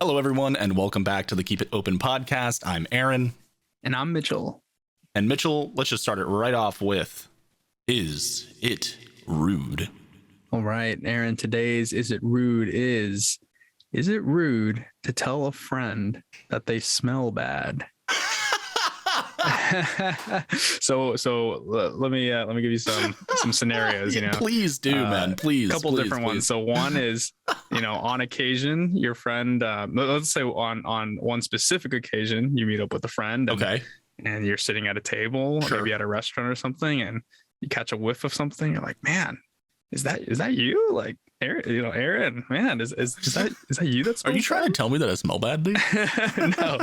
Hello, everyone, and welcome back to the Keep It Open podcast. I'm Aaron. And I'm Mitchell. And Mitchell, let's just start it right off with, is it rude? All right, Aaron, today's Is It Rude is it rude to tell a friend that they smell bad? so let me give you some scenarios. Please do, man. Please. A couple different ones. So one is, on occasion, your friend. Let's say on one specific occasion, you meet up with a friend. And you're sitting at a table, Sure. maybe at a restaurant or something, and you catch a whiff of something. You're like, man, is that you? Like, Aaron, man, is that you? That's Are you trying to tell me that I smell bad, dude?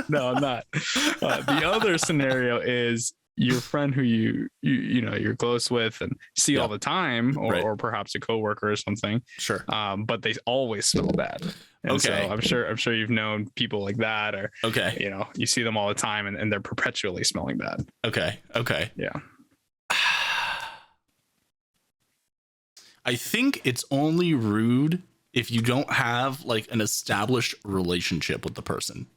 No, I'm not. The other scenario is your friend who you're close with and see all the time, or perhaps a coworker or something. Sure. But they always smell bad. And so I'm sure you've known people like that, or you see them all the time and they're perpetually smelling bad. Okay. Yeah. I think it's only rude if you don't have like an established relationship with the person.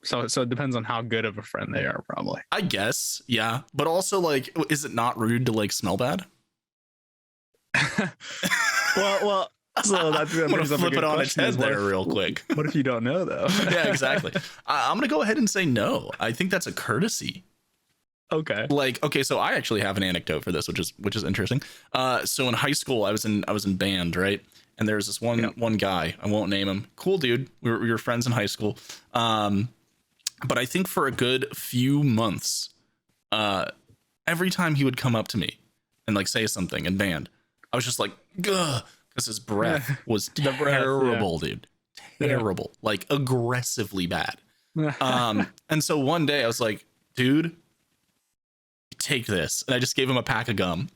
So it depends on how good of a friend they are, probably. I guess, yeah. But also, like, is it not rude to like smell bad? well. So that's I'm gonna flip it on its head there real quick. What if you don't know, though? Yeah, exactly. I'm gonna go ahead and say no. I think that's a courtesy. Okay. So I actually have an anecdote for this, which is interesting. So in high school, I was in band, right? And there's this one guy, I won't name him. Cool dude. We were friends in high school. But I think for a good few months, every time he would come up to me and like say something in band, I was just like, "Gah," because his breath was terrible, dude. Terrible, like aggressively bad. And so one day I was like, "Dude, take this," and I just gave him a pack of gum.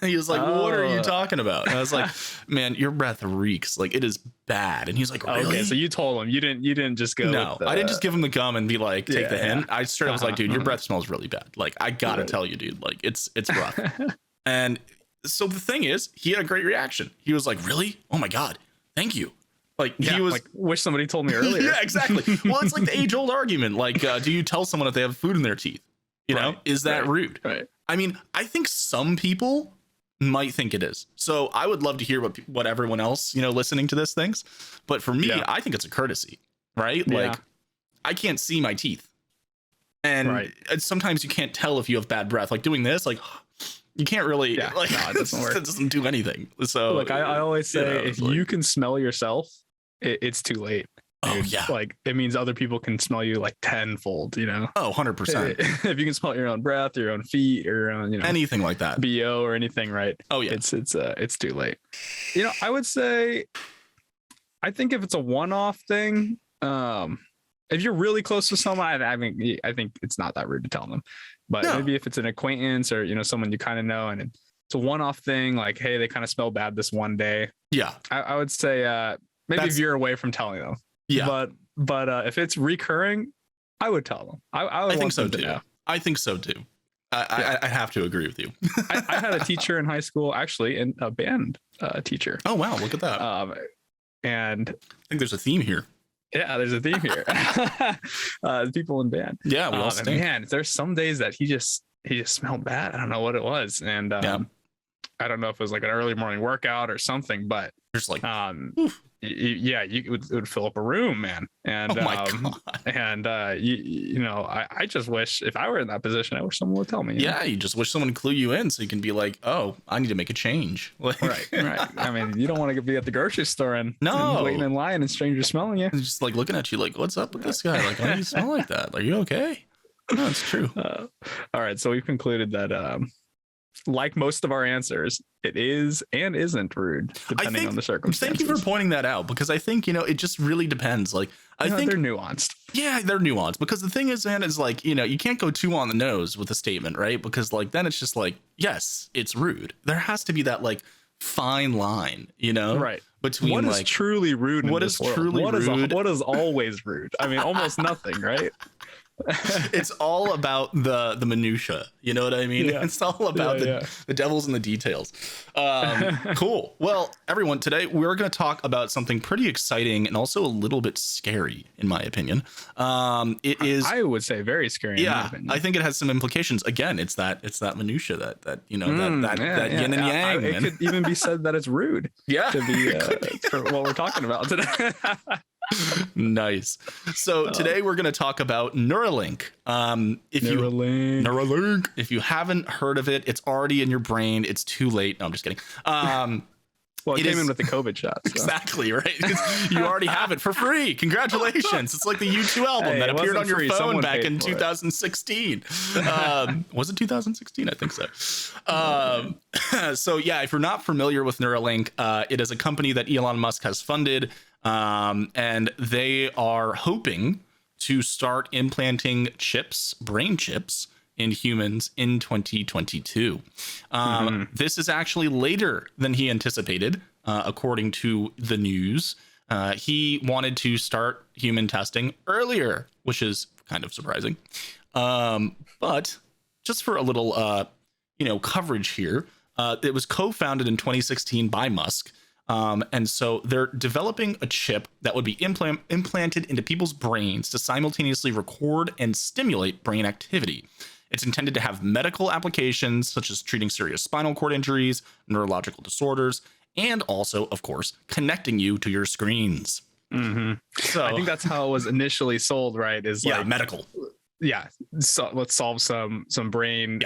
He was like, "What are you talking about?" And I was like, "Man, your breath reeks. Like, it is bad." And he's like, "Really?" Okay, so you told him. You didn't just go. No, I didn't just give him the gum and be like, "Take the hint." I straight up was like, "Dude, your breath smells really bad. Like, I gotta tell you, dude. Like, it's rough." And so the thing is, he had a great reaction. He was like, "Really? Oh my god, thank you." Like, he was like, wish somebody told me earlier. Yeah, exactly. Well, it's like the age-old argument. Like, do you tell someone if they have food in their teeth? Is that rude? Right. I mean, I think some people might think it is. So I would love to hear what everyone else, listening to this thinks. But for me, I think it's a courtesy, right? Yeah. Like, I can't see my teeth. And sometimes you can't tell if you have bad breath. Like doing this, like, you can't really, it doesn't work. It doesn't do anything. So look, I always say, if you can smell yourself, it's too late. Oh, dude. yeah. Like, it means other people can smell you like tenfold, Oh, 100%. If you can smell your own breath, your own feet, or your own, anything like that. BO or anything, right? Oh, yeah. It's too late. I would say, I think if it's a one-off thing, if you're really close to someone, I think it's not that rude to tell them. But maybe if it's an acquaintance or, someone you kind of know, and it's a one-off thing, like, hey, they kind of smell bad this one day. Yeah. I would say, maybe if you're away from telling them. Yeah. But if it's recurring, I would tell them. I think so too. I think so too. I have to agree with you. I had a teacher in high school, actually, and a band teacher. Oh, wow. Look at that. And I think there's a theme here. Yeah, there's a theme here. People in band. Yeah, we all stink. Man, there's some days that he just smelled bad. I don't know what it was, and I don't know if it was like an early morning workout or something, but there's like, it would fill up a room, man. And oh my God. And I just wish, if I were in that position, I wish someone would tell me. You just wish someone would clue you in so you can be like, "Oh, I need to make a change." Right. I mean, you don't want to be at the grocery store and waiting in line and strangers smelling you, just like looking at you like, "What's up with this guy? Like, why do you smell like that? Are you okay?" No, it's true. All right, so we've concluded that like most of our answers, it is and isn't rude, depending on the circumstances. Thank you for pointing that out, because I think, it just really depends. Like, I think they're nuanced. Yeah, they're nuanced, because the thing is, man, is like, you can't go too on the nose with a statement, right? Because like, then it's just like, yes, it's rude. There has to be that like fine line, right, between what like is truly rude. What is truly rude? What is always rude? I mean, almost nothing, right? It's all about the minutia. You know what I mean? Yeah. It's all about the devils in the details. Cool. Well, everyone, today we're going to talk about something pretty exciting and also a little bit scary, in my opinion. It is, I would say, very scary. In my opinion. I think it has some implications. Again, it's that minatia that you know that yin and yang. It could even be said that it's rude. To be for what we're talking about today. Nice. So today we're going to talk about Neuralink. Neuralink. If you haven't heard of it, it's already in your brain. It's too late. No, I'm just kidding. Well, it came in with the COVID shot. So. Exactly, right? You already have it for free. Congratulations. It's like the U2 album that appeared on your phone back in 2016. Was it 2016? I think so. So yeah, if you're not familiar with Neuralink, it is a company that Elon Musk has funded. And they are hoping to start implanting brain chips in humans in 2022. This is actually later than he anticipated, according to the news. He wanted to start human testing earlier, which is kind of surprising. But just for a little, coverage here, it was co-founded in 2016 by Musk. And so they're developing a chip that would be implanted into people's brains to simultaneously record and stimulate brain activity. It's intended to have medical applications such as treating serious spinal cord injuries, neurological disorders, and also, of course, connecting you to your screens. So I think that's how it was initially sold, right? Is like medical. Yeah. So let's solve some brain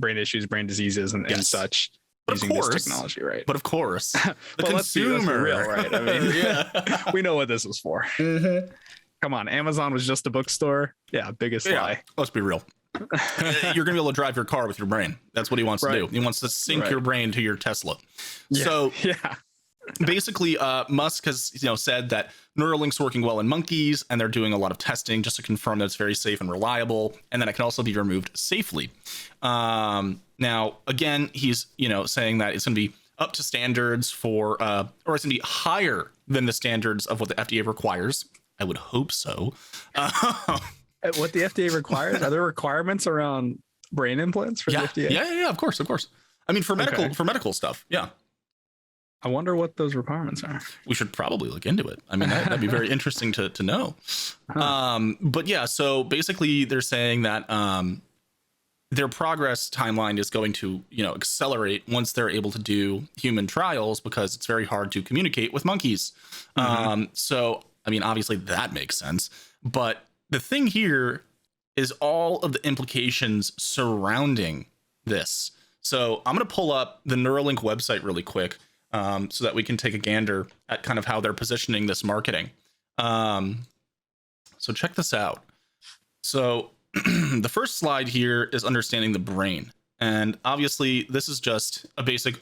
issues, brain diseases, and such. But using this technology, right? But of course, the consumer, let's be real, right? I mean, we know what this was for. Come on, Amazon was just a bookstore. Yeah, biggest lie. Let's be real. You're gonna be able to drive your car with your brain. That's what he wants to do. He wants to sync your brain to your Tesla. So basically, Musk has said that Neuralink's working well in monkeys, and they're doing a lot of testing just to confirm that it's very safe and reliable, and that it can also be removed safely. Now, again, he's saying that it's going to be up to standards for, or it's going to be higher than the standards of what the FDA requires. I would hope so. What the FDA requires? Are there requirements around brain implants for the FDA? Yeah, of course. I mean, for medical stuff. Yeah. I wonder what those requirements are. We should probably look into it. I mean, that'd be very interesting to know. But yeah, so basically they're saying that their progress timeline is going to, accelerate once they're able to do human trials, because it's very hard to communicate with monkeys. So, I mean, obviously that makes sense. But the thing here is all of the implications surrounding this. So I'm going to pull up the Neuralink website really quick, so that we can take a gander at kind of how they're positioning this marketing. So check this out. So the first slide here is understanding the brain. And obviously this is just a basic,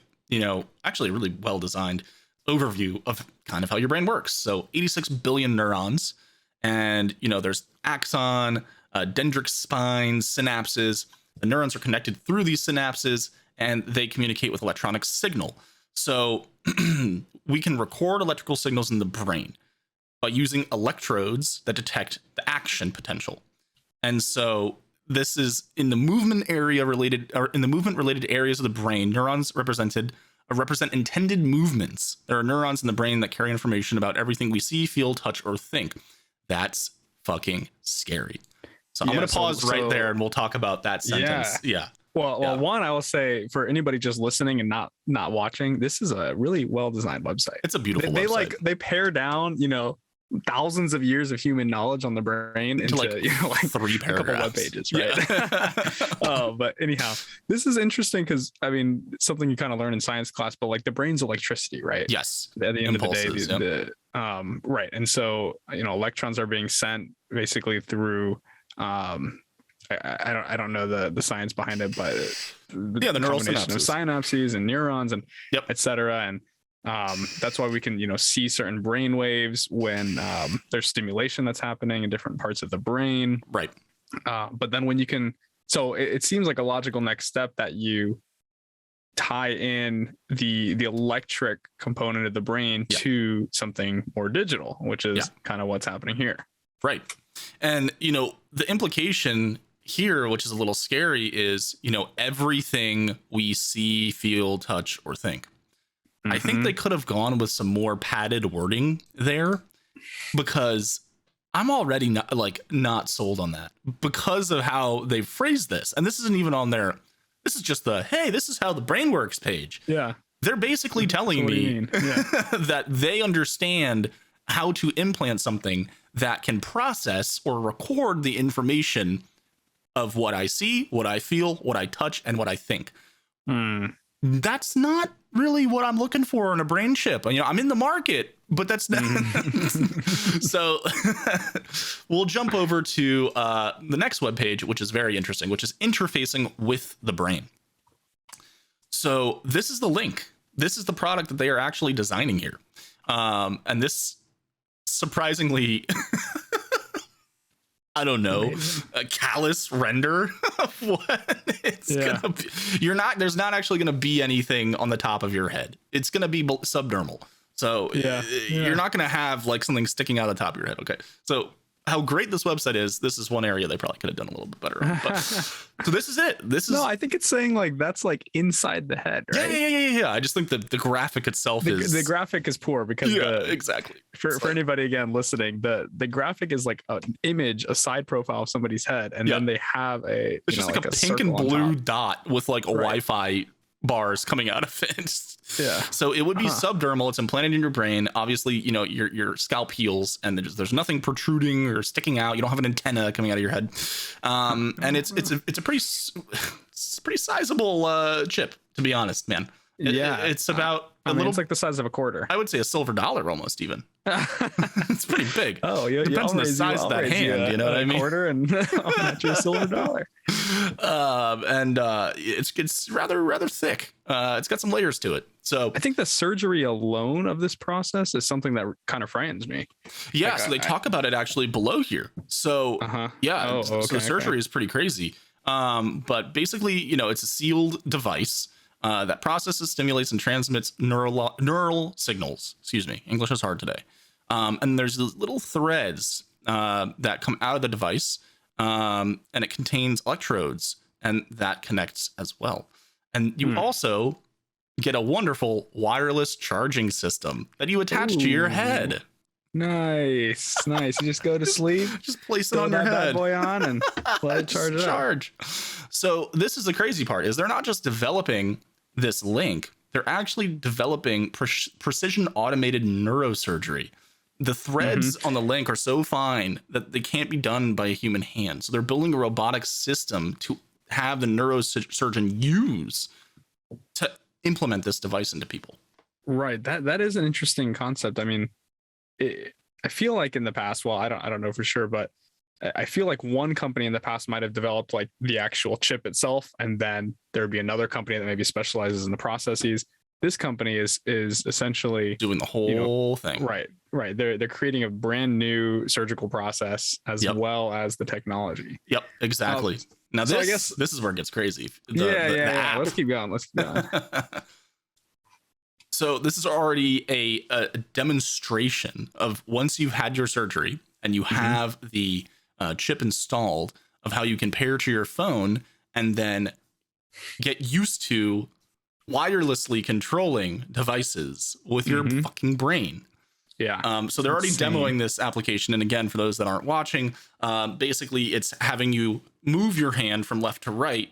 actually really well-designed overview of kind of how your brain works. So 86 billion neurons, and, there's axon, dendritic spines, synapses. The neurons are connected through these synapses, and they communicate with electronic signal. So we can record electrical signals in the brain by using electrodes that detect the action potential. And so this is in the movement related areas of the brain. Neurons represent intended movements. There are neurons in the brain that carry information about everything we see, feel, touch, or think. That's fucking scary. So I'm going to pause right there, and we'll talk about that sentence. Yeah. Well, one, I will say, for anybody just listening and not watching, this is a really well-designed website. It's a beautiful website. They pare down, thousands of years of human knowledge on the brain into like 3 paragraphs, a couple web pages, right? But anyhow, this is interesting because, I mean, something you kind of learn in science class, but like the brain's electricity, right? Yes. At the end of the day, right. And so, electrons are being sent basically through, I don't know the science behind it, but the neural synapses. Of synapses and neurons and et cetera. And that's why we can, see certain brain waves when there's stimulation that's happening in different parts of the brain. Right. But then when you can, so it seems like a logical next step that you tie in the electric component of the brain to something more digital, which is kind of what's happening here. Right. And, the implication here, which is a little scary, is, everything we see, feel, touch, or think. I think they could have gone with some more padded wording there, because I'm already not sold on that because of how they phrased this. And this isn't even on their, this is just the, hey, this is how the brain works page. Yeah. They're basically telling me that they understand how to implant something that can process or record the information of what I see, what I feel, what I touch, and what I think. That's not really what I'm looking for in a brain chip. I'm in the market, but that's not. So we'll jump over to the next webpage, which is very interesting, which is interfacing with the brain. So this is the link. This is the product that they are actually designing here. And this surprisingly, I don't know, a callous render of what it's gonna be. There's not actually gonna be anything on the top of your head. It's gonna be subdermal. So you're not gonna have like something sticking out of the top of your head. Okay. So how great this website is, this is one area they probably could have done a little bit better. But, so this is it. No, I think it's saying like that's like inside the head, right? Yeah. I just think that the graphic itself the graphic is poor because exactly. For anybody again listening, the graphic is like an image, a side profile of somebody's head, and then they have it's just like a pink and blue dot with like a Wi-Fi bars coming out of it. Yeah. So it would be subdermal. It's implanted in your brain. Obviously, your scalp heals and there's nothing protruding or sticking out. You don't have an antenna coming out of your head. And it's a pretty sizable chip, to be honest, man. It's about it's like the size of a quarter. I would say a silver dollar almost even. It's pretty big. Oh, yeah. Depends on the size of that hand. You know what I mean? Quarter and I'll match you a silver dollar. It's rather thick. It's got some layers to it. So I think the surgery alone of this process is something that kind of frightens me. Yeah. So they talk about it actually below here. So so surgery is pretty crazy. But basically, it's a sealed device that processes, stimulates, and transmits neural signals. Excuse me, English is hard today. And there's these little threads that come out of the device, and it contains electrodes, and that connects as well. And you also get a wonderful wireless charging system that you attach to your head. Nice. You just go to sleep, just place it on your head, bad boy on, and let it charge. So this is the crazy part: is they're not just developing this link, they're actually developing precision automated neurosurgery. The threads on the link are so fine that they can't be done by a human hand. So they're building a robotic system to have the neurosurgeon use to implement this device into people. Right. That is an interesting concept. I mean, I feel like in the past, well, I don't know for sure, but I feel like one company in the past might have developed like the actual chip itself, and then there would be another company that maybe specializes in the processes. This company is essentially doing the whole thing. Right. They're creating a brand new surgical process as well as the technology. Yep, exactly. Now this, I guess this is where it gets crazy. The app. Let's keep going. So this is already a demonstration of once you've had your surgery and you have the chip installed, of how you can pair to your phone and then get used to wirelessly controlling devices with your fucking brain. Yeah. So they're already demoing this application. And again, for those that aren't watching, basically it's having you move your hand from left to right.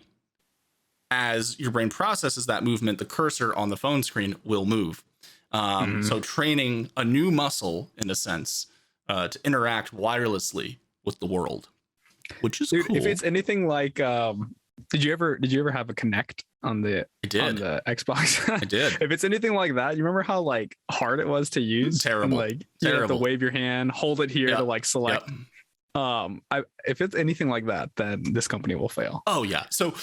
As your brain processes that movement, the cursor on the phone screen will move. So training a new muscle, in a sense, to interact wirelessly with the world, which is cool. If it's anything like, did you ever have a Kinect on the Xbox? I did. If it's anything like that, you remember how like hard it was to use? Terrible. And, you have to wave your hand, hold it here to like select. If it's anything like that, then this company will fail. Oh yeah. So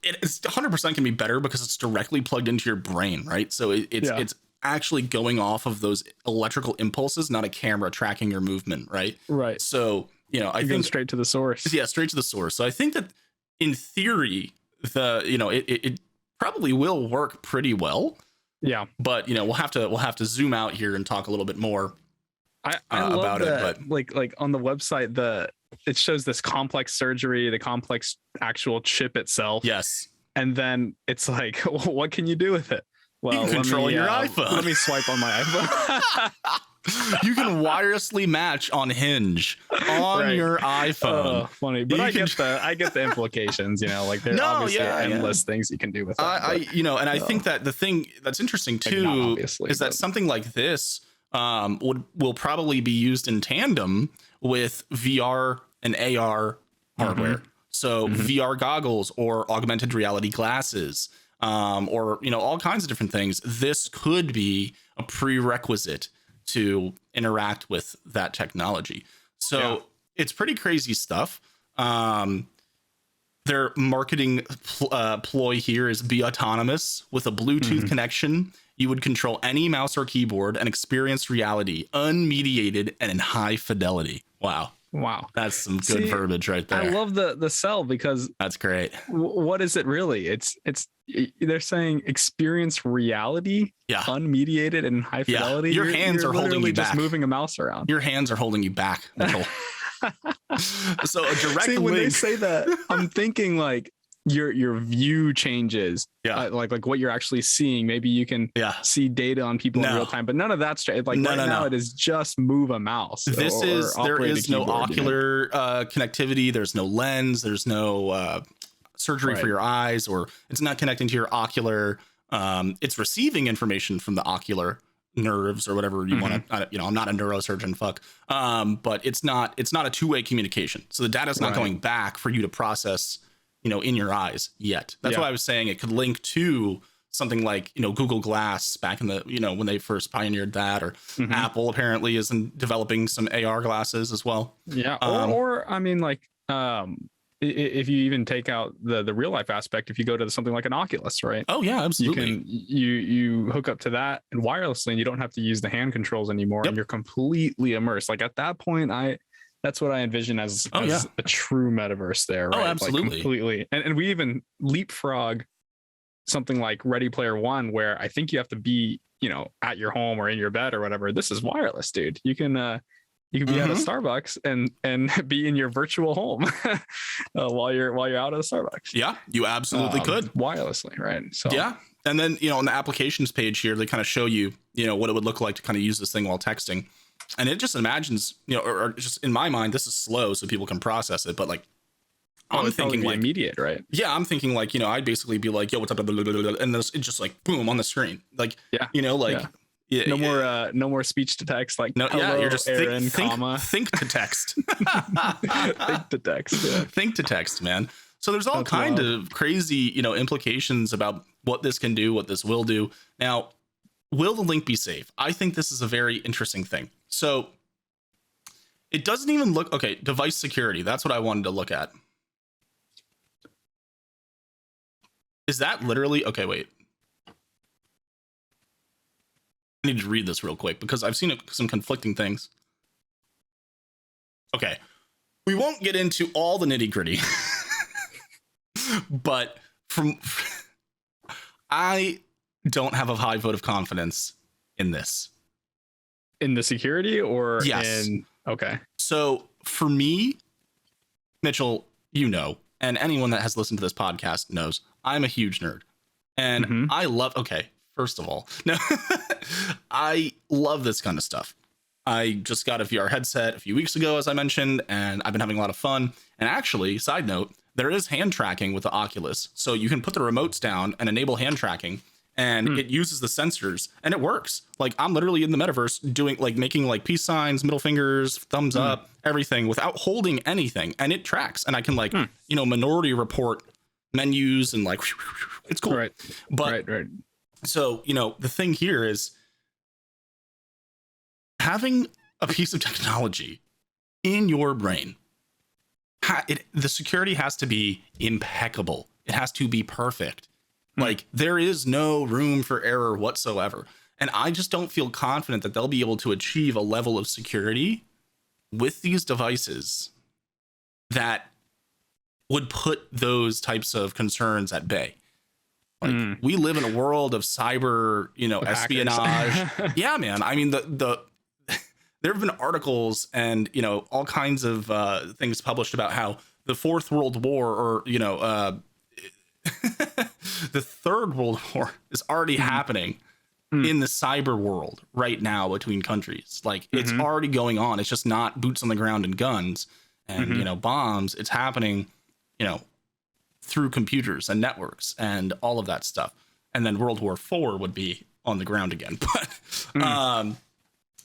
it's 100% can be better because it's directly plugged into your brain, right? So it's actually going off of those electrical impulses, not a camera tracking your movement, right? Right. So, I think straight to the source. Yeah, straight to the source. So I think that in theory, it probably will work pretty well. Yeah. But we'll have to zoom out here and talk a little bit more I love about that, it. But like on the website, it shows this complex surgery, the complex actual chip itself. Yes. And then it's like, what can you do with it? Well, you can control your iPhone. Let me swipe on my iPhone. You can wirelessly match on Hinge on your iPhone. Funny, but I get the implications. You know, like there are obviously endless things you can do with that. I think that the thing that's interesting too is that something like this will probably be used in tandem with VR and AR hardware. Mm-hmm. So VR goggles or augmented reality glasses, or all kinds of different things. This could be a prerequisite to interact with that technology. So it's pretty crazy stuff. Their marketing ploy here is be autonomous with a Bluetooth connection. You would control any mouse or keyboard and experience reality unmediated and in high fidelity. Wow. That's some good verbiage right there. I love the cell because that's great. What is it really? It's they're saying experience reality, unmediated and high fidelity. Your hands are holding you back. Just moving a mouse around. Your hands are holding you back, Mitchell. So a direct link. When they say that, I'm thinking like your view changes. Like what you're actually seeing. Maybe you can see data on people in real time, but none of that's like now it is just move a mouse. There is no ocular connectivity. There's no lens. There's no surgery for your eyes, or it's not connecting to your ocular. It's receiving information from the ocular nerves or whatever you want to. I'm not a neurosurgeon, but it's not a two-way communication. So the data is not going back for you to process, in your eyes yet. That's why I was saying it could link to something like, Google Glass back in the, when they first pioneered that, or Apple apparently is developing some AR glasses as well. Yeah. Or I mean, like, if you even take out the real life aspect, if you go to something like an Oculus, right? Oh yeah, absolutely. You hook up to that and wirelessly, and you don't have to use the hand controls anymore, and you're completely immersed. Like at that point, that's what I envision as a true metaverse there. Right? Oh, absolutely. Like completely. And we even leapfrog something like Ready Player One, where I think you have to be, at your home or in your bed or whatever. This is wireless, dude. You can be at a Starbucks and be in your virtual home while you're out at a Starbucks. Yeah, you absolutely could wirelessly, right? So and then on the applications page here, they kind of show you what it would look like to kind of use this thing while texting. And it just imagines, or just in my mind, this is slow so people can process it. But like, I'm thinking like immediate, right? Yeah, I'm thinking like, I'd basically be like, yo, what's up? And it's just like, boom, on the screen. Like, no more speech to text. Like, hello, you're just Aaron, think to text. Think to text. Yeah. Think to text, man. So there's all kind of crazy, implications about what this can do, what this will do. Now, will the link be safe? I think this is a very interesting thing. So it doesn't even look device security. That's what I wanted to look at. Is that literally wait. I need to read this real quick because I've seen some conflicting things. Okay. We won't get into all the nitty-gritty. But I don't have a high vote of confidence in this. In the security or yes. Okay. So for me, Mitchell, and anyone that has listened to this podcast knows I'm a huge nerd. And I love, first of all, no, I love this kind of stuff. I just got a VR headset a few weeks ago, as I mentioned, and I've been having a lot of fun. And actually, side note, there is hand tracking with the Oculus. So you can put the remotes down and enable hand tracking, and it uses the sensors, and it works. Like I'm literally in the metaverse doing making peace signs, middle fingers, thumbs up, everything without holding anything. And it tracks, and I can minority report menus and it's cool. Right. But right. So, the thing here is having a piece of technology in your brain. The security has to be impeccable. It has to be perfect. There is no room for error whatsoever. And I just don't feel confident that they'll be able to achieve a level of security with these devices that would put those types of concerns at bay. We live in a world of cyber, espionage. Yeah, man. I mean, there have been articles and, all kinds of things published about how the Fourth World War, or, the Third World War is already happening in the cyber world right now between countries. Like, it's already going on. It's just not boots on the ground and guns and, bombs. It's happening, through computers and networks and all of that stuff. And then World War IV would be on the ground again. But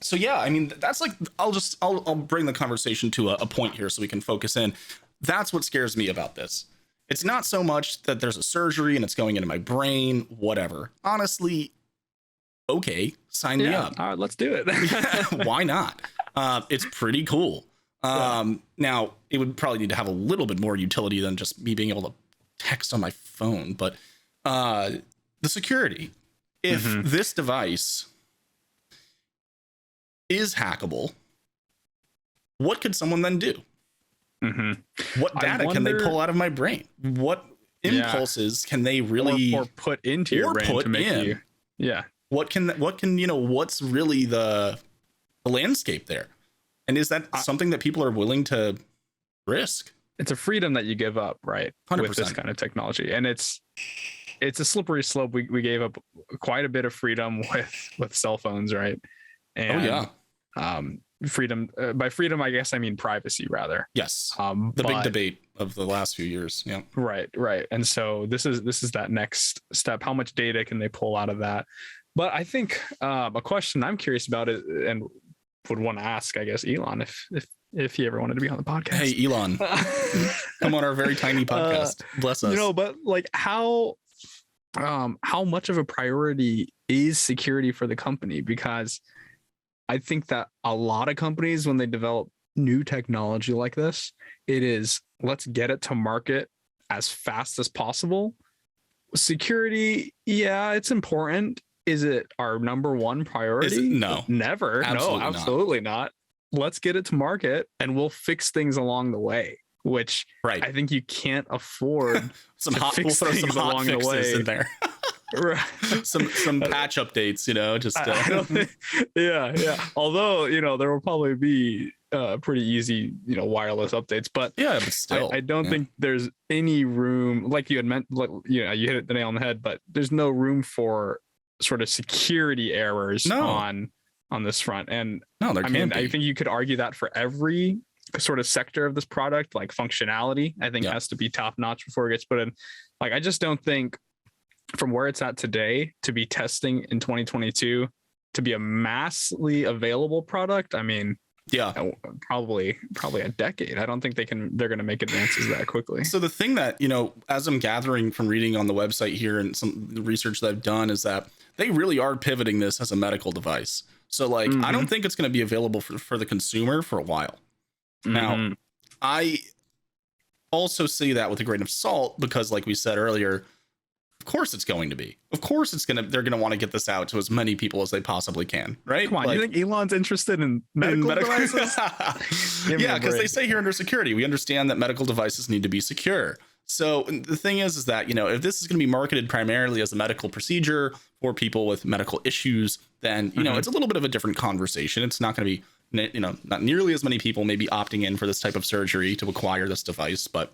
so yeah, I mean, that's like, I'll bring the conversation to a point here so we can focus in. That's what scares me about this. It's not so much that there's a surgery and it's going into my brain, whatever. Honestly, okay, sign me up. All right, let's do it. Yeah, why not? It's pretty cool. Now, it would probably need to have a little bit more utility than just me being able to text on my phone. But the security, if this device is hackable, what could someone then do? What data can they pull out of my brain? What impulses can they really or put into your brain to make you? Yeah. What's really the landscape there? And is that something that people are willing to risk? It's a freedom that you give up, right? 100%. With this kind of technology. And it's a slippery slope. We gave up quite a bit of freedom with cell phones, right? And, freedom, by freedom, I guess I mean privacy, rather. Yes. The big debate of the last few years. Yeah. Right. And so this is that next step. How much data can they pull out of that? But I think a question I'm curious about it, and would want to ask, I guess, Elon, if he ever wanted to be on the podcast. Hey, Elon, come on our very tiny podcast. Bless us. But like how much of a priority is security for the company? Because I think that a lot of companies, when they develop new technology like this, it is, let's get it to market as fast as possible. Security, yeah, it's important. Is it our number one priority? No, never. Absolutely not. Let's get it to market and we'll fix things along the way, which I think you can't afford some hot fixes in there. Right. some patch updates, just I don't think, yeah. Although, there will probably be pretty easy, wireless updates, but still, I don't think there's any room, like you had meant, you hit the nail on the head, but there's no room for sort of security errors on this front. And I think you could argue that for every sort of sector of this product, like functionality, I think has to be top notch before it gets put in. Like, I just don't think from where it's at today to be testing in 2022 to be a massively available product. I mean, probably a decade. I don't think they're going to make advances that quickly. So the thing that, as I'm gathering from reading on the website here and some the research that I've done, is that they really are pivoting this as a medical device. So like, I don't think it's going to be available for the consumer for a while. Now, I also see that with a grain of salt, because like we said earlier, of course it's going to be. Of course they're going to want to get this out to as many people as they possibly can, right? Come on, you think Elon's interested in medical devices? Yeah, because they say here under security, we understand that medical devices need to be secure. So the thing is that, if this is going to be marketed primarily as a medical procedure for people with medical issues, then, it's a little bit of a different conversation. It's not going to be, not nearly as many people maybe opting in for this type of surgery to acquire this device, but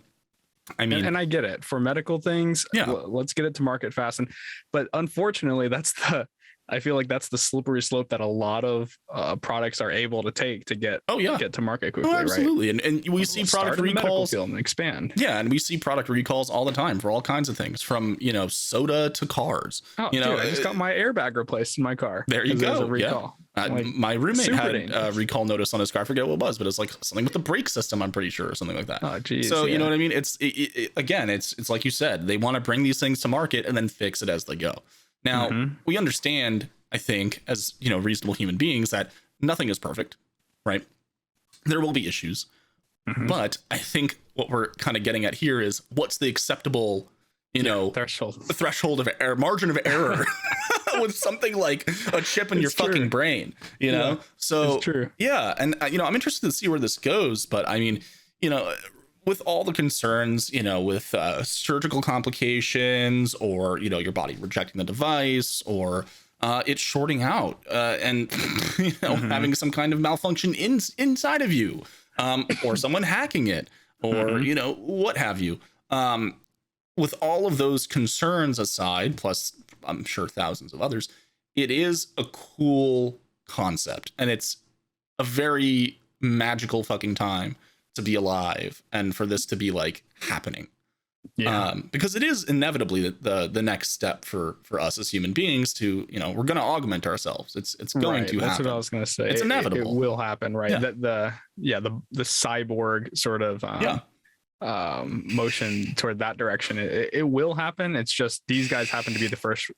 I mean, and I get it for medical things. Let's get it to market fast. But unfortunately, I feel like that's the slippery slope that a lot of products are able to take to get to market quickly. Absolutely. Right? And we see product recalls and expand. Yeah. And we see product recalls all the time for all kinds of things, from, soda to cars. I just got my airbag replaced in my car. There you go. A recall. My roommate had a recall notice on his car. I forget what it was, but it's like something with the brake system, I'm pretty sure, or something like that. Oh, geez. So, you know what I mean? Again, it's like you said, they want to bring these things to market and then fix it as they go. Now, we understand, I think, as, reasonable human beings, that nothing is perfect, right? There will be issues. But I think what we're kind of getting at here is, what's the acceptable, threshold of error, margin of error with something like a chip in your fucking brain, So, it's true. Yeah. And, I'm interested to see where this goes. But I mean, with all the concerns, with surgical complications, or, your body rejecting the device, or it's shorting out and having some kind of malfunction inside of you, or someone hacking it, or what have you. With all of those concerns aside, plus I'm sure thousands of others, it is a cool concept, and it's a very magical fucking time to be alive and for this to be like happening. Because it is inevitably the next step for us as human beings to, we're going to augment ourselves. It's going to happen. That's what I was going to say. It's inevitable. It will happen, right? The cyborg sort of motion toward that direction. It will happen. It's just these guys happen to be the first.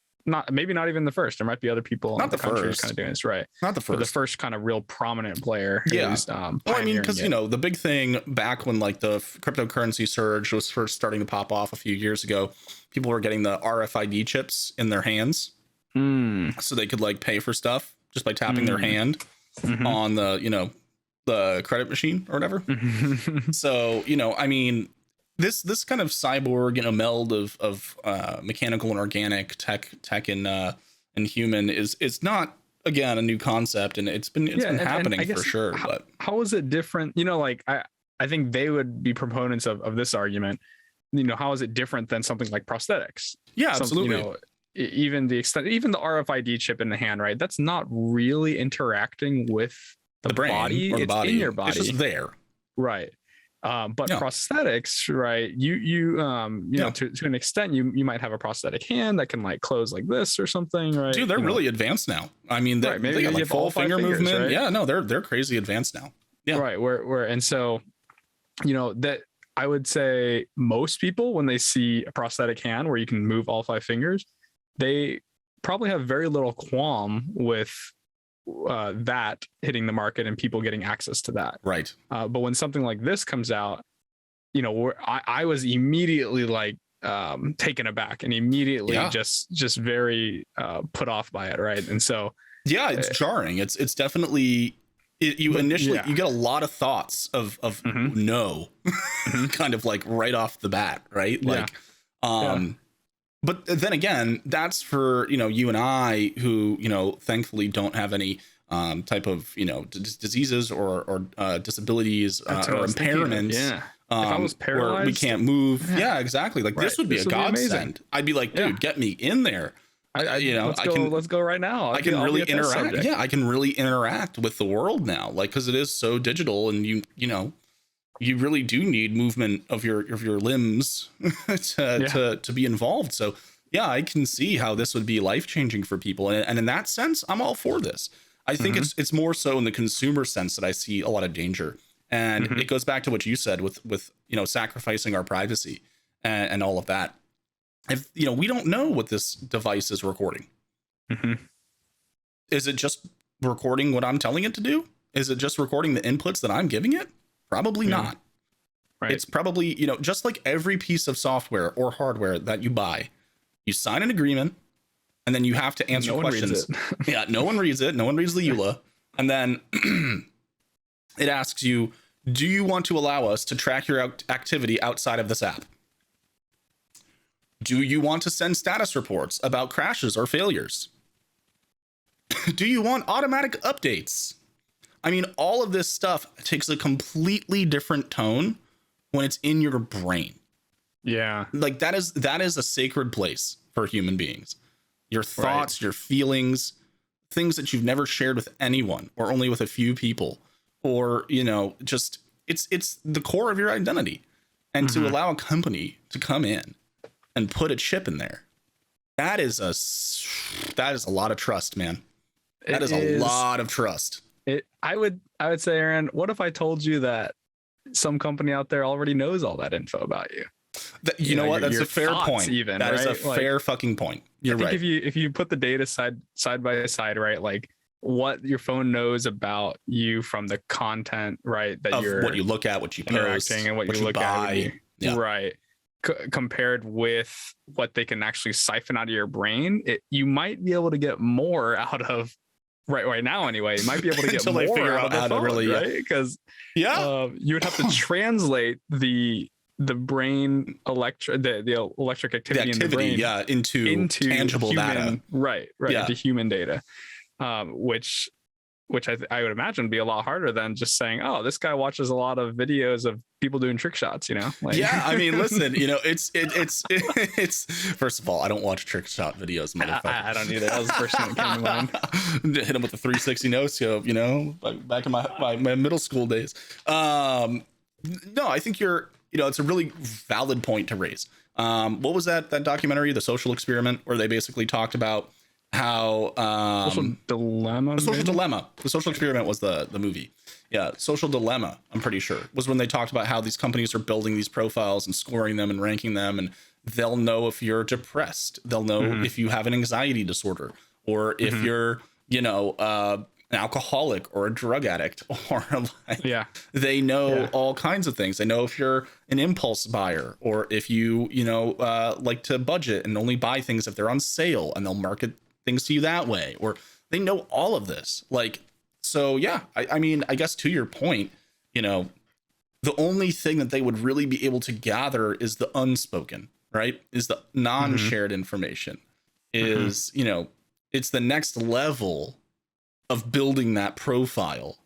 Maybe not even the first. There might be other people in the country who's kind of doing this, right? Not the first. But the first kind of real prominent player. Yeah. Well, I mean, because the big thing back when like the cryptocurrency surge was first starting to pop off a few years ago, people were getting the RFID chips in their hands, so they could like pay for stuff just by tapping their hand on the the credit machine or whatever. So I mean, this kind of cyborg meld of mechanical and organic tech and human is not, again, a new concept, and it's been happening for sure. But how is it different? Like I think they would be proponents of this argument. How is it different than something like prosthetics? Yeah, absolutely. Even the RFID chip in the hand, right? That's not really interacting with the brain body. It's in your body. It's just there, right? But prosthetics, right? To an extent, you might have a prosthetic hand that can like close like this or something, right? Dude, they're really advanced now. I mean, they got like full finger movement. Right? Yeah, no, they're crazy advanced now. Yeah, right. And so, that I would say most people, when they see a prosthetic hand where you can move all 5 fingers, they probably have very little qualm with that hitting the market and people getting access to that. Right. But when something like this comes out, I was immediately like taken aback and immediately just very put off by it. Right. And so, it's jarring. It's definitely, you get a lot of thoughts of no, kind of like right off the bat. Right. Like, but then again, that's for, you and I who, thankfully don't have any type of, diseases or disabilities or impairments. If I was paralyzed, where we can't move. Yeah, exactly. Like this would be a godsend. I'd be like, dude, get me in there. Let's go right now. I can really interact. Yeah, I can really interact with the world now. Like, because it is so digital, and you really do need movement of your limbs to be involved. So yeah, I can see how this would be life-changing for people. And in that sense, I'm all for this. I think it's more so in the consumer sense that I see a lot of danger. And it goes back to what you said with sacrificing our privacy and all of that. If we don't know what this device is recording. Is it just recording what I'm telling it to do? Is it just recording the inputs that I'm giving it? Probably not. Right. It's probably, just like every piece of software or hardware that you buy, you sign an agreement and then you have to answer questions. No one reads it. No one reads the EULA. And then it asks you, do you want to allow us to track your activity outside of this app? Do you want to send status reports about crashes or failures? Do you want automatic updates? I mean, all of this stuff takes a completely different tone when it's in your brain. Yeah. Like that is a sacred place for human beings. Your thoughts, your feelings, things that you've never shared with anyone or only with a few people, or, just it's the core of your identity. And to allow a company to come in and put a chip in there, that is a lot of trust, man. That is a lot of trust. I would say, Aaron, what if I told you that some company out there already knows all that info about you? You know what? That's a fair point. That is a fair fucking point. You're right. If you put the data side by side, right, like what your phone knows about you from the content, right, that you're what you look at, what you post, and what you look buy. Right. Compared with what they can actually siphon out of your brain, you might be able to get more out of right now. Anyway, you might be able to get more out of the phone, right? Because you would have to translate the the brain the electric activity in the brain into tangible human data. Right, into human data, which I would imagine would be a lot harder than just saying, oh, this guy watches a lot of videos of people doing trick shots, like, yeah, I mean, listen, it's first of all, I don't watch trick shot videos, motherfucker. I don't either. That was the first thing that came to mind. Hit him with the 360 no scope, back in my middle school days. No, I think it's a really valid point to raise. What was that documentary, The Social Experiment, where they basically talked about how Social Dilemma. The Social Dilemma. The Social Experiment was the movie. Yeah, Social Dilemma, I'm pretty sure, was when they talked about how these companies are building these profiles and scoring them and ranking them, and they'll know if you're depressed. They'll know if you have an anxiety disorder, or if you're, an alcoholic or a drug addict, or they know all kinds of things. They know if you're an impulse buyer, or if you like to budget and only buy things if they're on sale, and they'll market things to you that way, or they know all of this. So yeah, I mean, I guess to your point, the only thing that they would really be able to gather is the unspoken, right? Is the non-shared information, is, it's the next level of building that profile,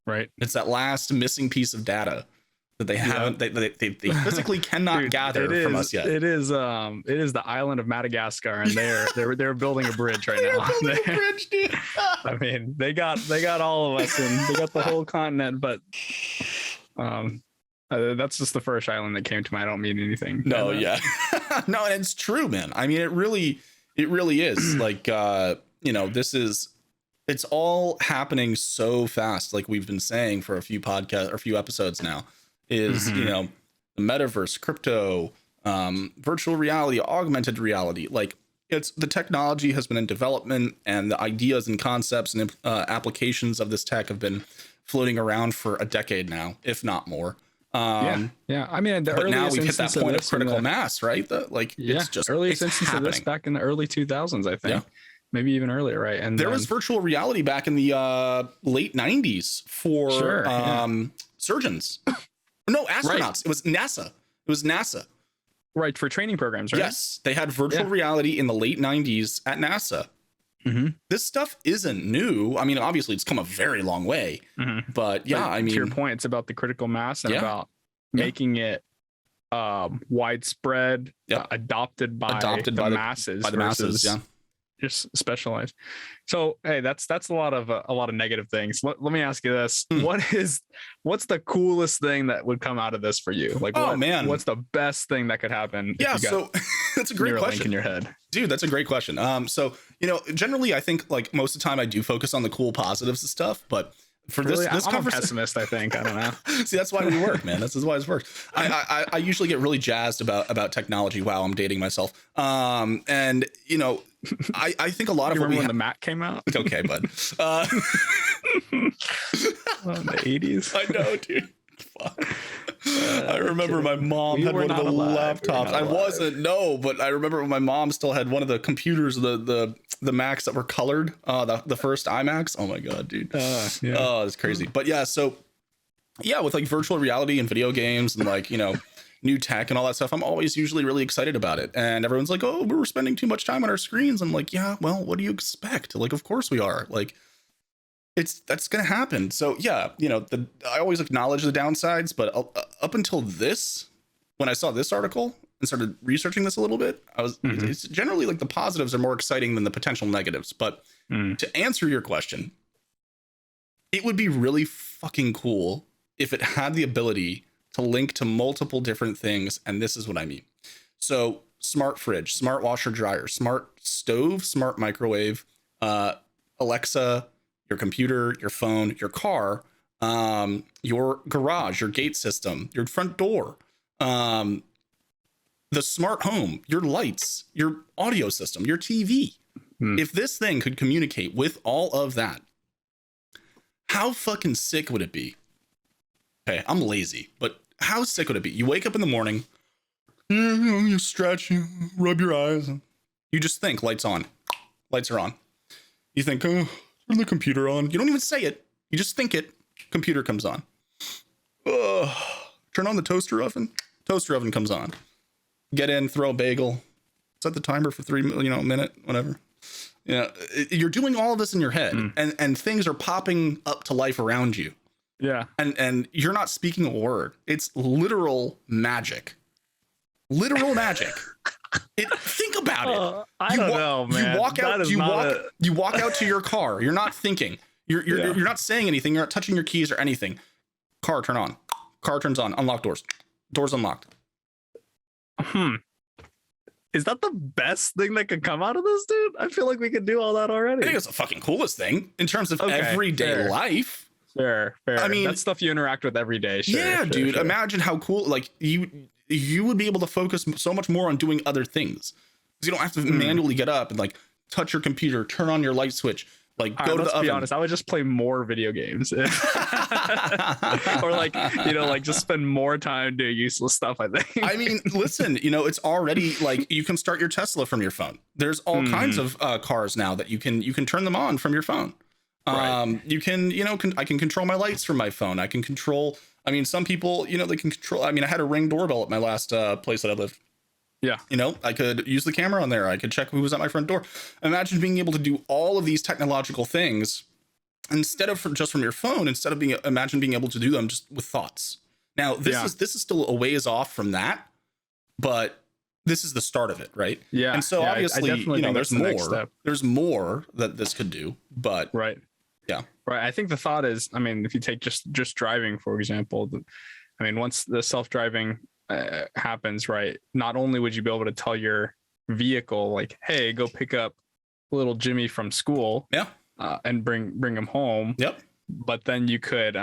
right? It's that last missing piece of data that they haven't, they physically cannot gather from us yet. It is the island of Madagascar, and they're building a bridge right now. Building a bridge, dude. I mean, they got all of us, and they got the whole continent, but that's just the first island that came to mind. I don't mean anything. No, yeah. No, and it's true, man. I mean, it really is it's all happening so fast, like we've been saying for a few podcasts or a few episodes now, is the metaverse, crypto, virtual reality, augmented reality. Like, it's the technology has been in development, and the ideas and concepts and applications of this tech have been floating around for a decade now, if not more. I mean, but now we've hit that point of critical mass, right? It's just earliest instance of this back in the early 2000s, I think. Maybe even earlier, right? And there was virtual reality back in the late 90s for surgeons. No, astronauts. Right. It was NASA. Right, for training programs, right? Yes, they had virtual reality in the late 90s at NASA. This stuff isn't new. I mean, obviously, it's come a very long way. But I mean, to your point, it's about the critical mass and about making it widespread, adopted by the masses. By the masses, just specialized. So hey, that's a lot of negative things. Let me ask you this: what's the coolest thing that would come out of this for you? Like, what's the best thing that could happen? So that's a great Neuralink question in your head, dude. That's a great question. So generally, I think like most of the time I do focus on the cool positives and stuff, but for this I'm a pessimist, I think. I don't know. See, that's why we work, man. This is why it's work. I usually get really jazzed about technology. Wow, I'm dating myself. And I think a lot of when the Mac came out. Okay, bud. In the 80s. I know, dude. Fuck. I remember my mom had one of the laptops. I wasn't, but I remember when my mom still had one of the computers, the Macs that were colored, the first iMacs. Oh my god, dude. Oh, it's crazy. But with like virtual reality and video games and like, new tech and all that stuff, I'm always usually really excited about it. And everyone's like, oh, we're spending too much time on our screens. I'm like, yeah, well, what do you expect? Like, of course we are. Like, that's going to happen. So I always acknowledge the downsides, but up until this, when I saw this article and started researching this a little bit, it's generally like the positives are more exciting than the potential negatives. But to answer your question, it would be really fucking cool if it had the ability to link to multiple different things. And this is what I mean. So smart fridge, smart washer dryer, smart stove, smart microwave, Alexa, your computer, your phone, your car, your garage, your gate system, your front door, the smart home, your lights, your audio system, your TV. If this thing could communicate with all of that, how fucking sick would it be? Okay, I'm lazy, but how sick would it be? You wake up in the morning, you stretch, you rub your eyes, you just think lights on, lights are on. You think, turn the computer on. You don't even say it. You just think it. Computer comes on. Turn on the toaster oven. Toaster oven comes on. Get in, throw a bagel. Set the timer for 3 a minute, whatever. You're doing all of this in your head, and things are popping up to life around you. Yeah. And you're not speaking a word. It's literal magic. Literal magic. Think about it. I don't know, man. You walk out. You walk out to your car. You're not thinking. You're not saying anything. You're not touching your keys or anything. Car turn on. Car turns on. Unlock doors. Doors unlocked. Is that the best thing that could come out of this, dude? I feel like we could do all that already. I think it's the fucking coolest thing in terms of everyday life. Fair. I mean, that's stuff you interact with every day. Dude. Sure. Imagine how cool. Like you would be able to focus so much more on doing other things. Because you don't have to manually get up and like touch your computer, turn on your light switch, like go to the oven. Let's be honest, I would just play more video games. Or like, like just spend more time doing useless stuff, I think. I mean, listen, it's already like you can start your Tesla from your phone. There's all kinds of cars now that you can turn them on from your phone. Right. You can, I can control my lights from my phone. I can control, some people, they can control, I had a Ring doorbell at my last place that I lived. Yeah. I could use the camera on there. I could check who was at my front door. Imagine being able to do all of these technological things instead of just from your phone, imagine being able to do them just with thoughts. Now, this is still a ways off from that, but this is the start of it, right? Yeah. And so obviously, there's more that this could do, but right. Yeah. Right. I think the thought is, if you take just driving, for example, once the self-driving happens, right, not only would you be able to tell your vehicle like, hey, go pick up little Jimmy from school, and bring him home, but then you could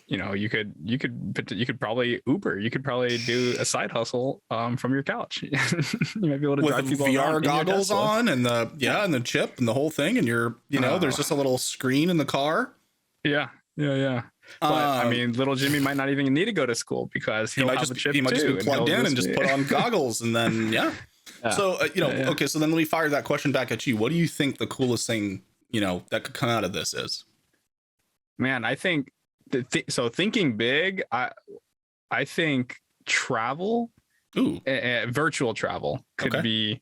you could probably Uber, you could probably do a side hustle from your couch. You might be able to drive people VR goggles on and the chip and the whole thing, and you're there's just a little screen in the car. Yeah. But little Jimmy might not even need to go to school because he might just be plugged in and just put on goggles and then So okay, so then let me fire that question back at you. What do you think the coolest thing that could come out of this is? Man, I think thinking big, I think travel, virtual travel could be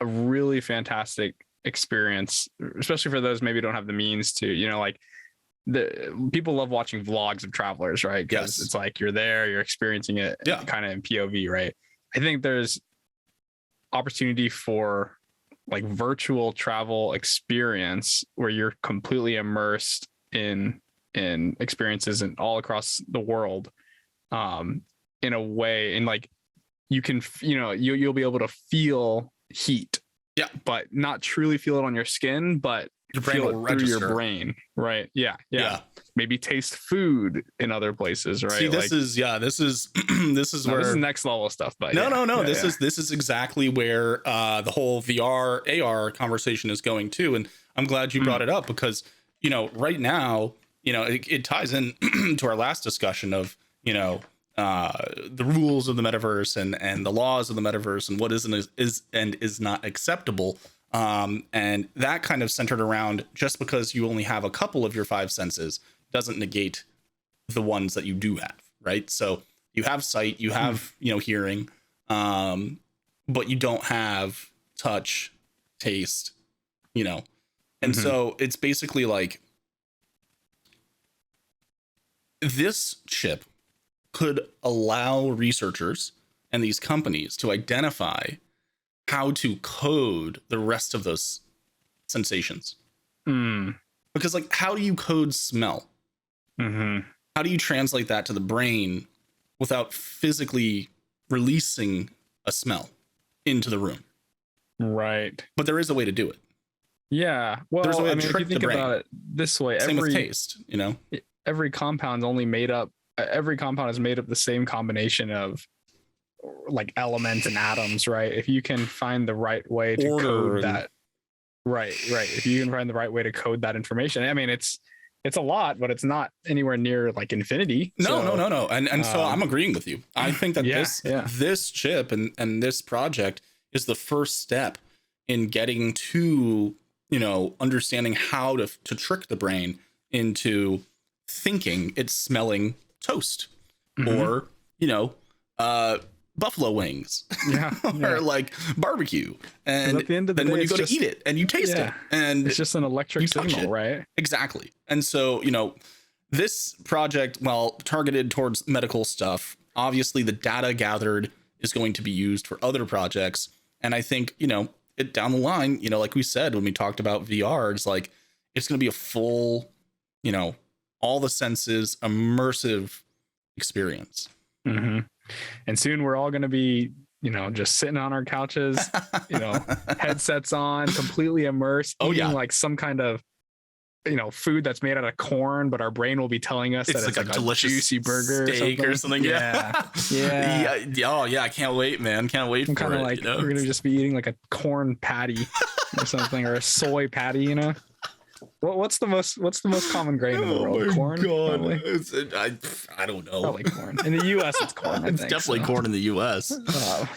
a really fantastic experience, especially for those maybe who don't have the means to, like the people love watching vlogs of travelers, right? Because it's like you're there, you're experiencing it kind of in POV, right? I think there's opportunity for like virtual travel experience where you're completely immersed in experiences and all across the world, in a way, and like you can you'll be able to feel heat, but not truly feel it on your skin, but your brain feel will it through register. your brain, right? Yeah. Maybe taste food in other places, right? See, this is where next level stuff. But no. This is exactly where the whole VR AR conversation is going to, and I'm glad you brought it up because right now it ties in to our last discussion of the rules of the metaverse and the laws of the metaverse and what is and is not acceptable. And that kind of centered around just because you only have a couple of your five senses doesn't negate the ones that you do have, right? So you have sight, you have, hearing, but you don't have touch, taste, and so it's basically like this chip could allow researchers and these companies to identify how to code the rest of those sensations. Because like, how do you code smell? How do you translate that to the brain without physically releasing a smell into the room? Right. But there is a way to do it. Yeah. Well, there's a way to if you trick think the brain. about it this way, Same with taste, every compound is made up the same combination of like elements and atoms, right? If you can find the right way to code that, right. If you can find the right way to code that information, it's a lot, but it's not anywhere near like infinity. No. And so I'm agreeing with you. I think that this chip and this project is the first step in getting to, understanding how to trick the brain into thinking it's smelling toast or, buffalo wings, Yeah, or like barbecue, 'Cause and at the end of the then when day, you go it's to eat it and you taste it, yeah, and it's just an electric you touch signal, it. right? Exactly. And so, this project, while targeted towards medical stuff, obviously the data gathered is going to be used for other projects. And I think, it down the line, like we said when we talked about VR, it's like it's going to be a full, all the senses immersive experience. Mm-hmm. And soon we're all going to be, just sitting on our couches, headsets on, completely immersed, eating like some kind of, food that's made out of corn, but our brain will be telling us that it's like a delicious juicy burger steak or something. Yeah. Oh yeah. I can't wait, man. Can't wait for it. Like we're going to just be eating like a corn patty or something, or a soy patty, What's the most common grain in the world? Corn? I don't know. Probably corn. In the US, it's corn. It's definitely corn in the US.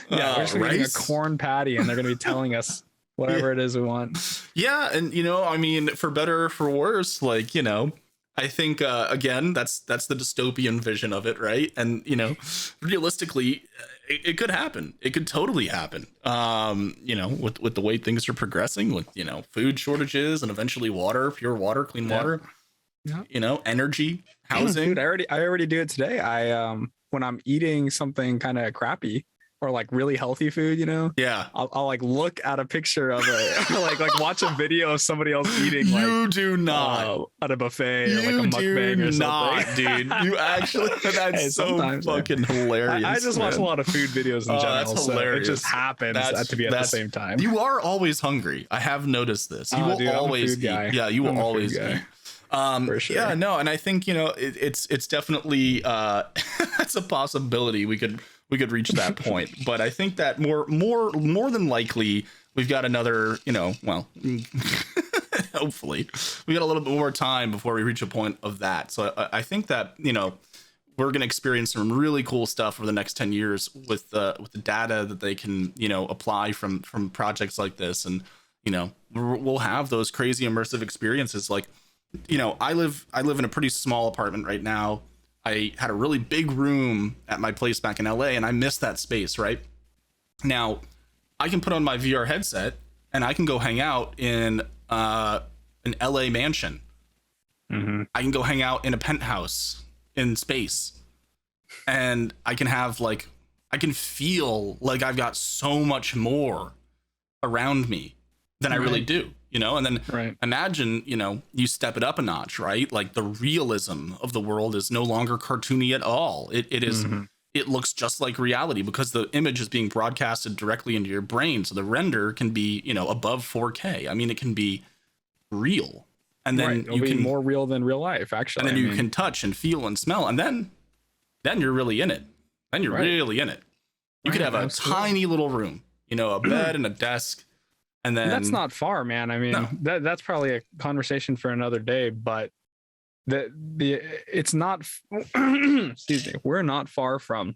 We're just eating a corn patty, and they're going to be telling us whatever it is we want. Yeah, and for better or for worse, I think again, that's the dystopian vision of it, right? And realistically, it could happen. It could totally happen. With the way things are progressing, with food shortages and eventually water, pure water, clean water. Yeah. Energy, housing. Dude, I already do it today. I when I'm eating something kind of crappy or like really healthy food, Yeah, I'll like look at a picture of it, or like watch a video of somebody else eating. You do not at a buffet or like a mukbang or something. Dude. You actually, that's so fucking hilarious. I just watch a lot of food videos in general. That's hilarious. So it just happens to be at the same time. You are always hungry. I have noticed this. You will always eat. Yeah, you will always eat. For sure. Yeah, no, and I think it's definitely that's a possibility. We could reach that point, but I think that more than likely we've got another, hopefully we got a little bit more time before we reach a point of that. So I think that we're going to experience some really cool stuff over the next 10 years with the data that they can apply from projects like this, and we'll have those crazy immersive experiences. Like I live in a pretty small apartment right now. I had a really big room at my place back in LA, and I miss that space. Right now, I can put on my VR headset and I can go hang out in an LA mansion. Mm-hmm. I can go hang out in a penthouse in space, and I can have I can feel like I've got so much more around me than I really do. And then imagine, you step it up a notch, right? Like the realism of the world is no longer cartoony at all. It is, it looks just like reality because the image is being broadcasted directly into your brain. So the render can be, above 4K. I mean, it can be real. And then you can be more real than real life, actually. And then you can touch and feel and smell. And then you're really in it. Then you're really in it. You could have a tiny little room, a bed and a desk. And then that's not far, man. I mean, that's probably a conversation for another day, but it's not, excuse me, we're not far from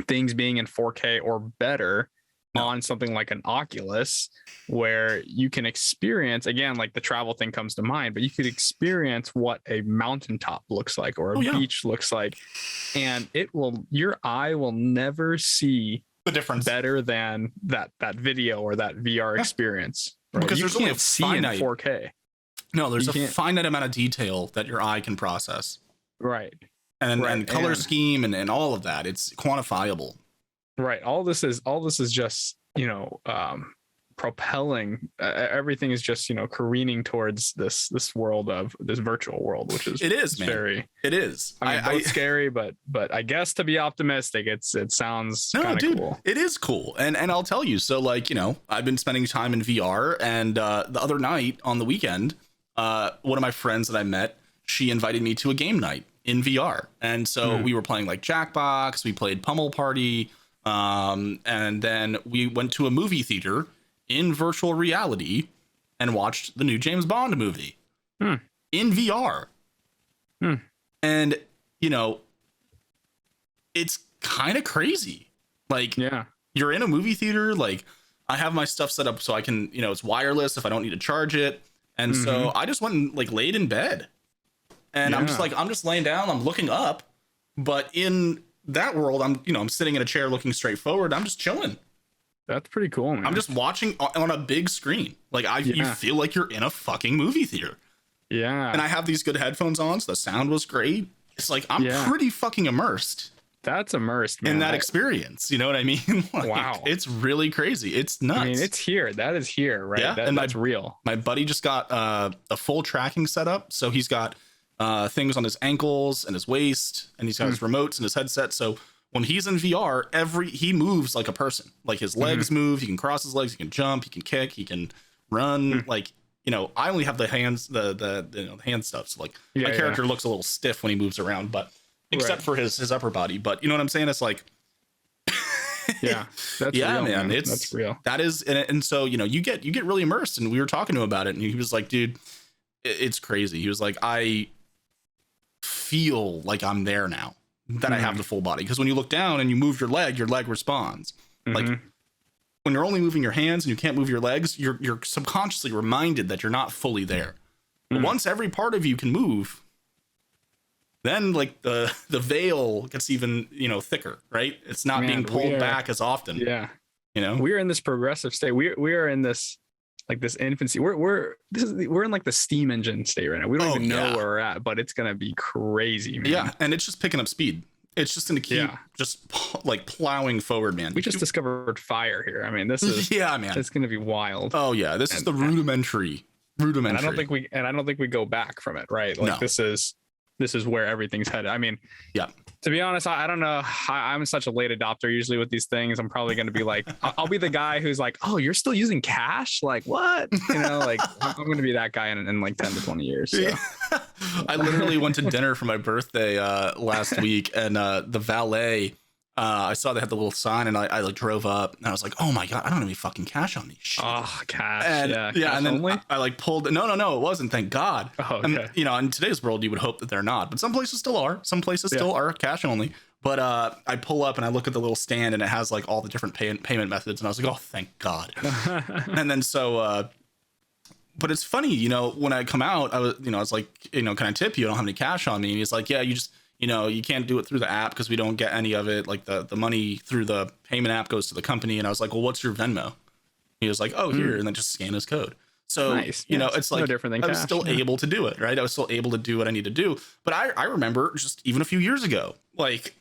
things being in 4K or better on something like an Oculus, where you can experience, again, like the travel thing comes to mind, but you could experience what a mountaintop looks like or a beach looks like. And your eye will never see the difference better than that video or that VR experience, right? Because you there's can't only a see finite, in 4K. No, there's a finite amount of detail that your eye can process, right? And color scheme and all of that. It's quantifiable, right? All this is just propelling. Everything is just careening towards this world of this virtual world, which is man. It is. I mean, scary, but I guess to be optimistic, it sounds kind of cool. It is cool, and I'll tell you. So I've been spending time in VR, and the other night on the weekend, one of my friends that I met, she invited me to a game night in VR, and so we were playing like Jackbox. We played Pummel Party, and then we went to a movie theater in virtual reality and watched the new James Bond movie in VR. And, it's kind of crazy. You're in a movie theater. I have my stuff set up so I can, it's wireless if I don't need to charge it. And so I just went and laid in bed, and I'm just laying down, I'm looking up, but in that world, I'm sitting in a chair looking straight forward. I'm just chilling. That's pretty cool, man. I'm just watching on a big screen. Like you feel like you're in a fucking movie theater. Yeah. And I have these good headphones on, so the sound was great. It's like I'm pretty fucking immersed. That's immersed, man. In that experience. You know what I mean? Like, wow. It's really crazy. It's nuts. I mean, it's here. That is here, right? Yeah. That's real. My buddy just got a full tracking setup. So he's got things on his ankles and his waist, and he's got his remotes and his headset. So when he's in VR, he moves like a person. Like his legs move. He can cross his legs. He can jump. He can kick. He can run. Like, I only have the hands, the hand stuff. So like my character looks a little stiff when he moves around, but except for his upper body. But you know what I'm saying? It's like, that's real, man. That's real. That is, and so you get really immersed. And we were talking to him about it, and he was like, dude, it's crazy. He was like, I feel like I'm there now that I have the full body, because when you look down and you move your leg responds. Like when you're only moving your hands and you can't move your legs, you're subconsciously reminded that you're not fully there. But once every part of you can move, then like the veil gets even thicker, right? It's not being pulled back as often. Yeah, we're in this progressive state. We are in this like this infancy. We're in like the steam engine state right now. We don't even know where we're at, but it's gonna be crazy, man. Yeah, and it's just picking up speed. It's just gonna keep just like plowing forward, man. We just discovered fire here. I mean, this is man. It's gonna be wild. Oh yeah, this is the rudimentary. And I don't think we go back from it, right? Like this is where everything's headed. I mean, to be honest, I don't know. I'm such a late adopter usually with these things. I'm probably going to be like, I'll be the guy who's like, oh, you're still using cash? Like what? Like I'm going to be that guy in like 10 to 20 years. So. I literally went to dinner for my birthday last week, and the valet, I saw they had the little sign, and I like drove up, and I was like, oh my God, I don't have any fucking cash on me. Shit. Oh, cash. And, cash and then only? I like pulled, no, it wasn't, thank God. Oh, okay. And, in today's world, you would hope that they're not, but some places still are. Some places still are cash only. But I pull up and I look at the little stand, and it has like all the different payment methods, and I was like, oh, thank God. And then but it's funny, when I come out, I was like, can I tip you? I don't have any cash on me. And he's like, yeah, you just, you can't do it through the app because we don't get any of it. Like the money through the payment app goes to the company. And I was like, well, what's your Venmo? He was like, oh, here. And then just scan his code. So, nice. It's like, no different than I was still able to do it, right? I was still able to do what I need to do. But I remember just even a few years ago, like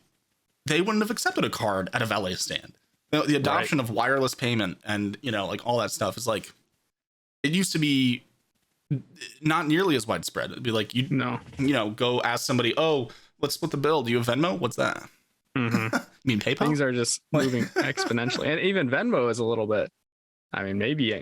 they wouldn't have accepted a card at a valet stand. The adoption of wireless payment and, like all that stuff is like, it used to be not nearly as widespread. It'd be like, go ask somebody, oh, let's split the bill. Do you have Venmo? What's that? You mean PayPal? Things are just moving exponentially. And even Venmo is a little bit, I mean, maybe,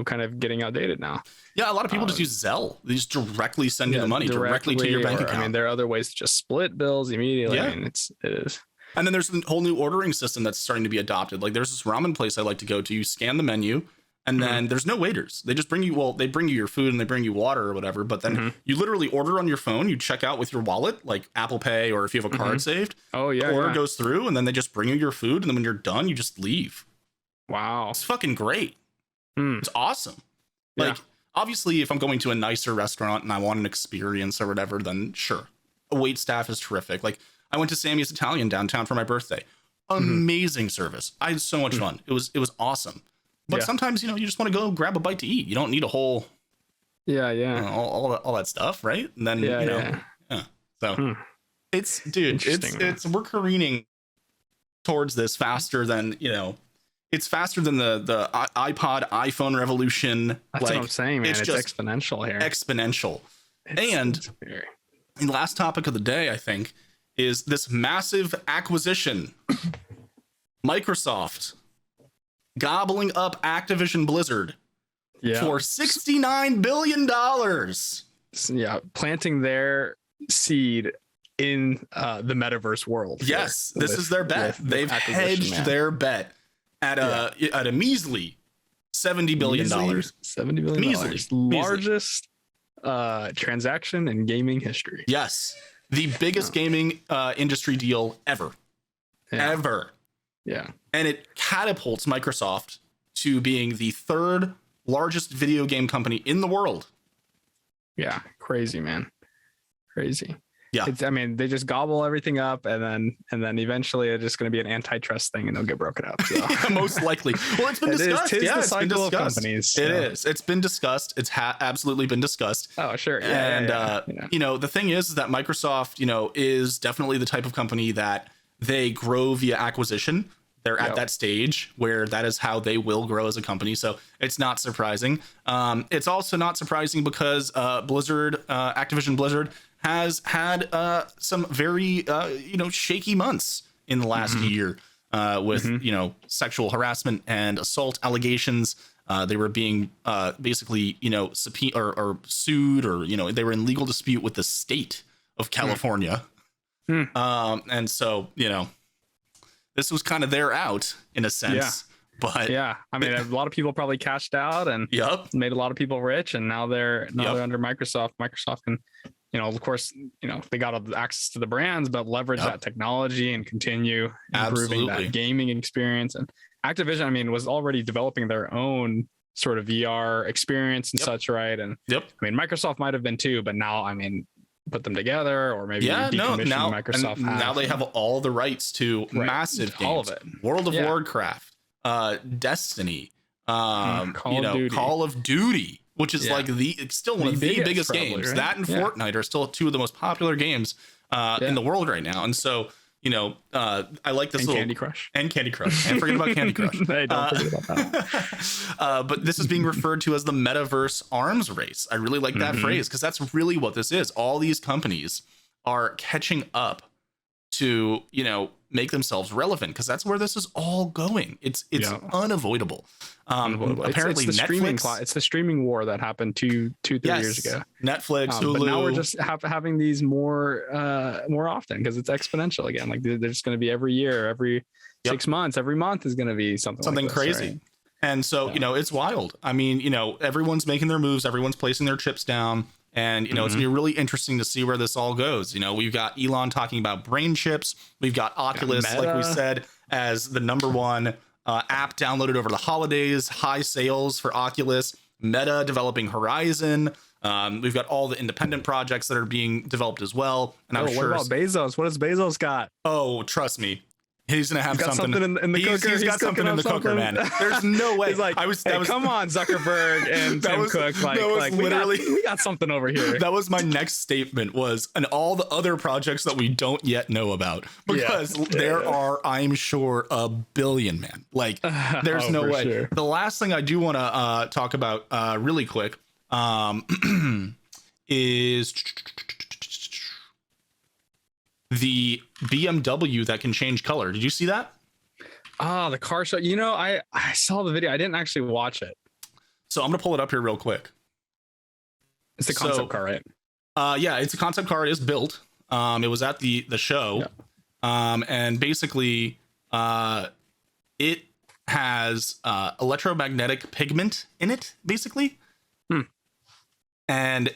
kind of getting outdated now. Yeah, a lot of people just use Zelle. They just directly send you the money directly to your bank account. I mean, there are other ways to just split bills immediately. Yeah. I mean, it is. And then there's a whole new ordering system that's starting to be adopted. Like there's this ramen place I like to go to. You scan the menu, and then there's no waiters. They just bring you, they bring you your food and they bring you water or whatever. But then you literally order on your phone. You check out with your wallet, like Apple Pay, or if you have a card saved. Oh, yeah. Order goes through, and then they just bring you your food. And then when you're done, you just leave. Wow. It's fucking great. It's awesome. Like, obviously, if I'm going to a nicer restaurant and I want an experience or whatever, then sure. A wait staff is terrific. Like, I went to Sammy's Italian downtown for my birthday. Amazing service. I had so much fun. It was awesome. But sometimes, you just want to go grab a bite to eat. You don't need a whole, all that stuff, right? And then, So it's, dude, we're careening towards this faster than, it's faster than the iPod, iPhone revolution. That's what I'm saying, man. It's exponential here. Exponential. The last topic of the day, I think, is this massive acquisition. Microsoft gobbling up Activision Blizzard for $69 billion. Yeah, planting their seed in the metaverse world. Yes, this is their bet. They've hedged their bet at a measly $70 billion. $70 billion. Measly. Largest transaction in gaming history. Yes. The biggest gaming industry deal ever. Ever. Yeah. And it catapults Microsoft to being the third largest video game company in the world. Yeah. Crazy, man. Crazy. Yeah. I mean, they just gobble everything up, and then eventually it's just going to be an antitrust thing, and they'll get broken up. So. Yeah, most likely. Well, it's been discussed. Tis Yeah, the it's been cycle of discussed. companies. It is. It's been discussed. It's absolutely been discussed. Oh, sure. Yeah, And you know, the thing is that Microsoft, you know, is definitely the type of company that they grow via acquisition. They're at that stage where that is how they will grow as a company. So it's not surprising. It's also not surprising because Blizzard, Activision Blizzard, has had some very you know, shaky months in the last year with you know, sexual harassment and assault allegations. They were being basically, you know, or sued, or, you know, they were in legal dispute with the state of California. And so, you know, this was kind of their out in a sense. But yeah, I mean, a lot of people probably cashed out and made a lot of people rich, and now they're under Microsoft. Microsoft can, you know, of course, you know, they got access to the brands, but leverage that technology and continue improving that gaming experience. And Activision, I mean, was already developing their own sort of VR experience and such, right? And I mean, Microsoft might have been too, but now, I mean, put them together, or maybe now Microsoft. Now they have all the rights to massive games, all of it. World of Warcraft, Destiny, Call of Duty, which is like still one of the biggest games. Right? That and Fortnite are still two of the most popular games in the world right now. And so, you know, I like this Candy Crush. And forget about Candy Crush. Hey, don't forget about that. But this is being referred to as the metaverse arms race. I really like that phrase, because that's really what this is. All these companies are catching up to, you know, make themselves relevant, because that's where this is all going. It's unavoidable. Apparently Netflix, it's the streaming war that happened 3 years ago. Netflix, Hulu. But now we're just having these more often, because it's exponential again. Like they're just going to be every year, every 6 months, every month is going to be something like this, crazy. Right? And so, you know, it's wild. I mean, you know, everyone's making their moves, everyone's placing their chips down. And, you know, it's going to be really interesting to see where this all goes. You know, we've got Elon talking about brain chips. We've got Oculus, like we said, as the #1 app downloaded over the holidays, high sales for Oculus. Meta developing Horizon. We've got all the independent projects that are being developed as well. And I'm sure. What about Bezos? What has Bezos got? Oh, trust me. He's gonna have something in the cooker. He's got something in the cooker, man. There's no way. He's like, come on, Zuckerberg and Tim Cook. Like we got something over here. That was my next statement, and all the other projects that we don't yet know about, because there are, I'm sure, a billion, man. Like there's no way. Sure. The last thing I do want to talk about really quick is the BMW that can change color. Did you see that? The car show. You know, I saw the video. I didn't actually watch it. So I'm gonna pull it up here real quick. It's the concept car, right? Yeah, it's a concept car. It is built. It was at the show. And basically it has electromagnetic pigment in it, basically. And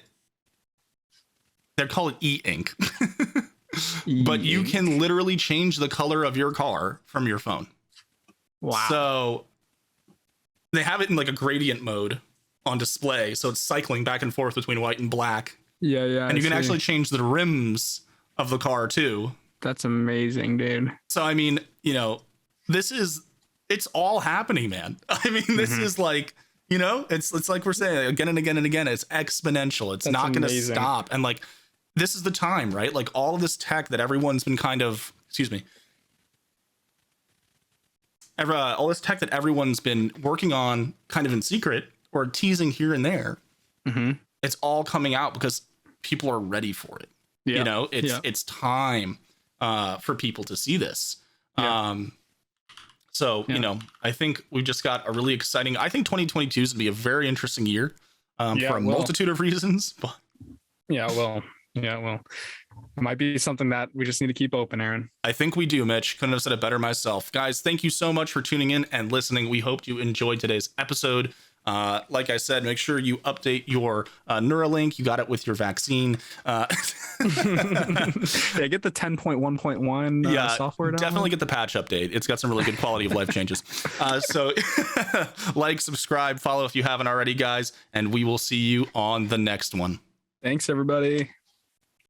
they call it e-ink. But you can literally change the color of your car from your phone. Wow. So they have it in like a gradient mode on display. So it's cycling back and forth between white and black. Yeah. And you can actually change the rims of the car too. That's amazing, dude. So, I mean, you know, it's all happening, man. I mean, this is like, you know, it's like we're saying again and again and again, it's exponential. It's not going to stop. And like, this is the time, right? Like all of this tech that everyone's been kind of, all this tech that everyone's been working on kind of in secret or teasing here and there. It's all coming out because people are ready for it. Yeah. You know, it's time for people to see this. So, you know, I think we just got a really exciting, I think 2022 is gonna be a very interesting year for a multitude of reasons, but well, it might be something that we just need to keep open, Aaron. I think we do, Mitch. Couldn't have said it better myself. Guys, thank you so much for tuning in and listening. We hope you enjoyed today's episode. Like I said, make sure you update your Neuralink. You got it with your vaccine. Get the 10.1.1 software down. Definitely get the patch update. It's got some really good quality of life changes. So like, subscribe, follow if you haven't already, guys, and we will see you on the next one. Thanks, everybody.